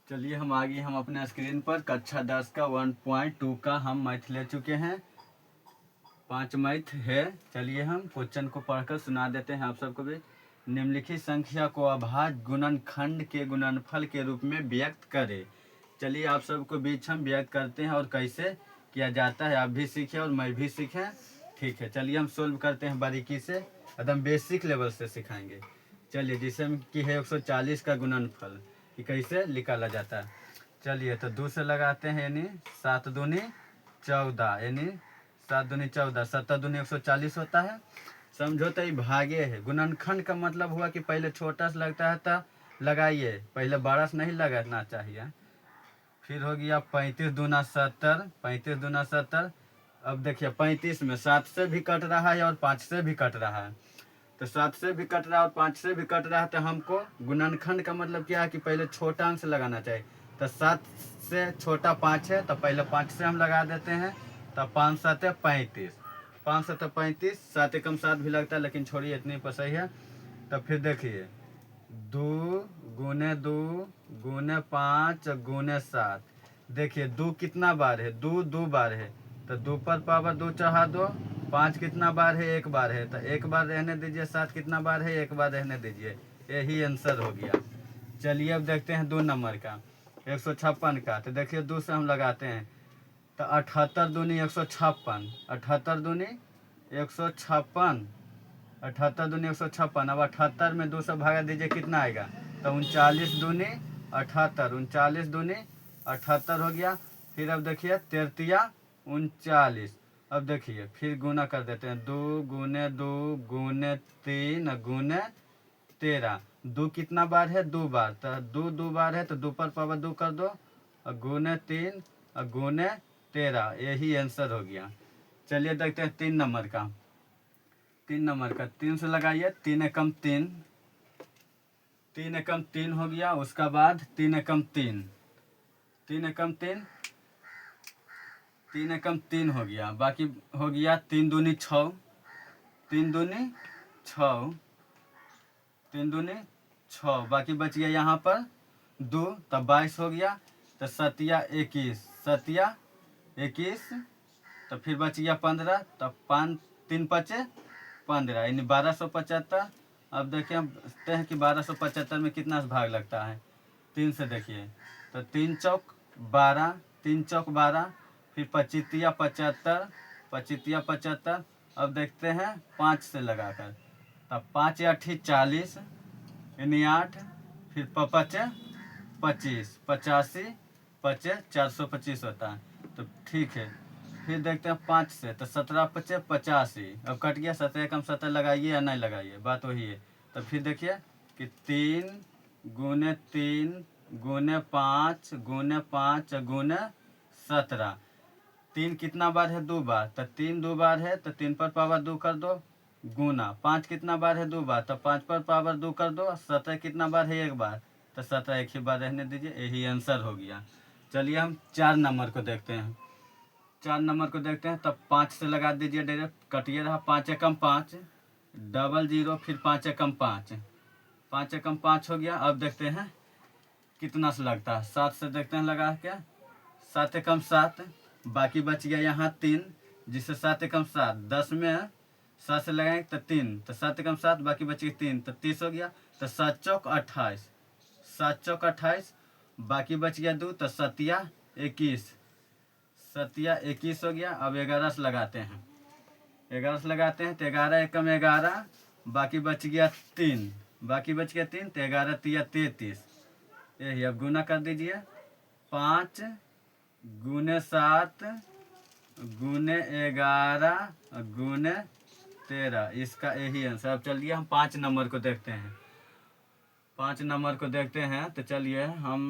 चलिए हम आ गए हम अपने स्क्रीन पर कक्षा 10 का 1.2 का हम मैथ ले चुके हैं। 5 मैथ है। चलिए हम क्वेश्चन को पढ़कर सुना देते हैं आप सबको भी। निम्नलिखित संख्या को अभाज्य गुणनखंड के गुणनफल के रूप में व्यक्त करें। चलिए आप सबको बीच हम व्यक्त करते हैं और कैसे किया जाता है आप भी सीखें और मैं भी सीखें। ठीक है, चलिए हम सोल्व करते हैं बारीकी से, एकदम बेसिक लेवल से सिखाएंगे। चलिए जिसम की है 140 का गुणनफल कि कैसे निकाला जाता है। चलिए तो 2 से लगाते हैं, यानी 7 दूनी 14, यानी 7 दूनी 14, 7 दूनी 140 होता है। समझो तो ये भागे है। गुणनखंड का मतलब हुआ कि पहले छोटा सा लगता है तो लगाइए, पहले बड़ा से नहीं लगाना चाहिए। फिर हो गया 35 दूना 70, 35 दूना 70। अब देखिए 35 में 7 से भी कट रहा है और 5 से भी कट रहा है, तो 7 से भी कट रहा है और 5 से भी कट रहा है, तो हमको गुणनखंड का मतलब क्या है कि पहले छोटा अंक से लगाना चाहिए। तो 7 से छोटा 5 है तो पहले 5 से हम लगा देते हैं। तो 5 7 35, 5 7 35, 7 एकम 7 भी लगता है लेकिन छोड़िए इतनी पर सही है। तो फिर देखिए 2 गुने 2 गुने 5 गुने 7। देखिए 2 कितना बार है, 2 2 बार है, तो 2 पर पावर 2 चढ़ा दो। 5 कितना बार है, 1 बार है, तो 1 बार रहने दीजिए। 7 कितना बार है, 1 बार रहने दीजिए। यही आंसर हो गया। चलिए अब देखते हैं 2 नंबर का 156 का। तो देखिए 2 से हम लगाते हैं, तो 78 दूनी 156, 78 दूनी 156, 78 दूनी 156। अब 78 में 2 से भागा दीजिए, कितना आएगा, तो 39 दूनी 78, 39 दूनी 78 हो गया। फिर अब देखिए 33 39। अब देखिए फिर गुना कर देते हैं, 2 गुने 2 गुने 3 गुने 13। 2 कितना बार है, 2 बार, तो 2 2 बार है तो 2 पर पावर 2 कर दो, और गुने 3 और गुने 13। यही आंसर हो गया। चलिए देखते हैं 3 नंबर का। 3 नंबर का 3 से लगाइए, 3 एकम 3, 3 एकम 3 हो गया। उसका बाद 3 एकम 3, 3 एकम 3, 3 एकम 3 हो गया। बाकी हो गया 3 दूनी 6, 3 दूनी 6, 3 दूनी 6। बाकी बच गया यहाँ पर 2, तब 22 हो गया। तो 7 21, 7 21, तो फिर बच गया 15, तब 5 3 5 15, यानी 1275। अब देखिए हम देखते हैं कि 1275 में कितना भाग लगता है। 3 से देखिए, तो 3 चौक 12, 3 चौक 12, फिर 25 75, 25 75। अब देखते हैं 5 से लगाकर, तब 5 8 40, यानी 8, फिर 5 25, 85, 5 425 होता है। तो ठीक है, फिर देखते हैं 5 से, तो 17 5 85। अब कट गया, 17 एकम 17 लगाइए या नहीं लगाइए, बात वही है। तो फिर देखिए कि 3 गुने 3 गुने 5 गुने 5 गुने 17। 3 कितना बार है, 2 बार, तो 3 2 बार है तो 3 पर पावर 2 कर दो, गुना 5 कितना बार है, 2 बार, तो 5 पर पावर 2 कर दो। 17 कितना बार है, 1 बार, तो 17 एक ही बार रहने दीजिए। यही आंसर हो गया। चलिए हम 4 नंबर को देखते हैं। 4 नंबर को देखते हैं, तब 5 से लगा दीजिए, डायरेक्ट कटिए रहा। 5 एकम 5, डबल 0, फिर 5 एकम 5, 5 एकम 5 हो गया। अब देखते हैं कितना से लगता है। 7 से देखते हैं लगा के, 7 एकम 7। बाकी बच गया यहाँ 3, जिससे 7 एकम 7, 10 में 7 से लगाएंगे तो 3, तो 7 एकम 7, बाकी बच गया 3, तो 30 हो गया। तो 7 चौक 28, 7 चौक 28, बाकी बच गया 2, तो 7 21, 7 21 हो गया। अब 11 से लगाते हैं, 11 से लगाते हैं तो 11 एकम 11, बाकी बच गया 3, बाकी बच गया 3, तो 11 3 33। यही अब गुना कर दीजिए, 5 गुने 7 गुने 11 गुने 13, इसका यही आंसर। अब चलिए हम 5 नंबर को देखते हैं। 5 नंबर को देखते हैं, तो चलिए हम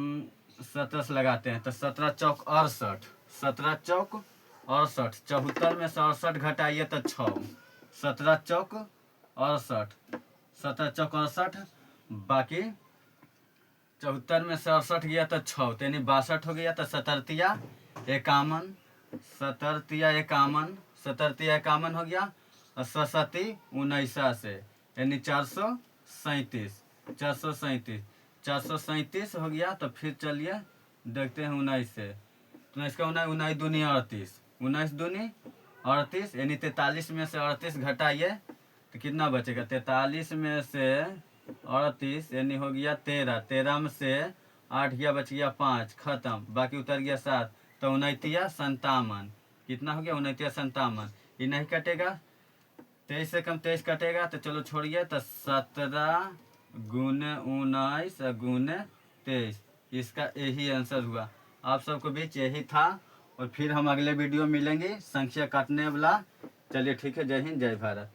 17 से लगाते हैं। तो 17 चौक 68, 17 चौक 68, 74 में से 68 घटाइए तो 6, 17 चौक 68, 17 चौक 68, बाकी 74 में से 68 गया तो 6, तो यानी 62 हो गया। तो 17 51, 17 51, 17 51 हो गया। और 67 19 से, यानी 437, 437। 437 हो गया। तो फिर चलिए देखते हैं 19 से। तो इसका 19 दूनी 38, 19 दूनी 38, यानी 43 में से 38 घटाइए तो कितना बचेगा? 43 में से 38 यानी हो गया 13, 13 में से 8 गया, बच गया 5, खत्म, बाकी उतर गया 7। तो 29 कितना हो गया? 29 ये नहीं कटेगा, 23 से कम 23 कटेगा तो चलो छोड़िए। तो 17 गुने 19 गुने 23, इसका यही आंसर हुआ। आप सबको बीच यही था। और फिर हम अगले वीडियो मिलेंगे संख्या काटने वाला। चलिए ठीक है, जय हिंद जय भारत।